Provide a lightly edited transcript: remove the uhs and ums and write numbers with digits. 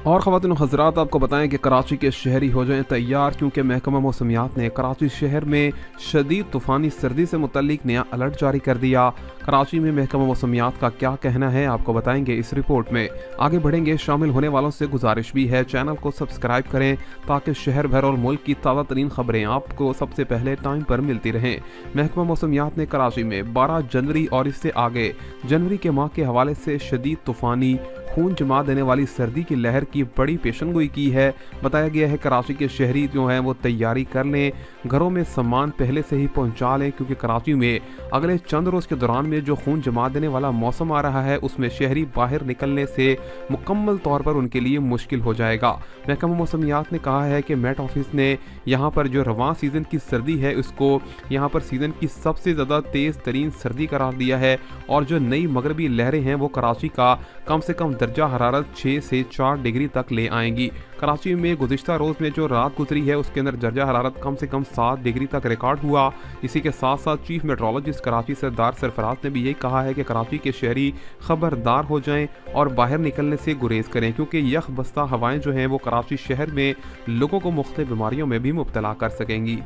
और ख़वातीन और हज़रात, आपको बताएं कि कराची के शहरी हो जाएं तैयार, क्योंकि महकमा मौसमियात ने कराची शहर में शदीद तूफ़ानी सर्दी से मुतल्लिक नया अलर्ट जारी कर दिया। कराची में महकमा मौसमियात का क्या कहना है, आपको बताएंगे इस रिपोर्ट में। आगे बढ़ेंगे, शामिल होने वालों से गुजारिश भी है चैनल को सब्सक्राइब करें ताकि शहर भर और मुल्क की ताज़ा तरीन खबरें आपको सबसे पहले टाइम पर मिलती रहें। महकमा मौसमियात ने कराची में 12 जनवरी और इससे आगे जनवरी के माह के हवाले से शदीद तूफ़ानी खून जमा देने वाली सर्दी की लहर की बड़ी पेशनगोई की है। बताया गया है कराची के शहरी जो हैं वो तैयारी कर लें, घरों में सामान पहले से ही पहुंचा लें, क्योंकि कराची में अगले चंद रोज़ के दौरान में जो खून जमा देने वाला मौसम आ रहा है उसमें शहरी बाहर निकलने से मुकम्मल तौर पर उनके लिए मुश्किल हो जाएगा। महकमा मौसमियात ने कहा है कि मेट ऑफिस ने यहाँ पर जो रवां सीज़न की सर्दी है उसको यहाँ पर सीज़न की सबसे ज़्यादा तेज़ तरीन सर्दी करार दिया है, और जो नई मगरबी लहरें हैं वो कराची का कम से कम दर्जा हरारत 6 से 4 डिग्री तक ले आएंगी। कराची में गुज़िश्ता रोज़ में जो रात गुजरी है उसके अंदर दर्जा हरारत कम से कम 7 डिग्री तक रिकॉर्ड हुआ। इसी के साथ साथ चीफ मेट्रोलॉजिस्ट कराची सरदार सरफराज ने भी यही कहा है कि कराची के शहरी खबरदार हो जाएं और बाहर निकलने से गुरेज करें, क्योंकि यख बस्ता हवाएं जो हैं वो कराची शहर में लोगों को मुख्तलिफ बीमारियों में भी मुब्तला कर सकेंगी।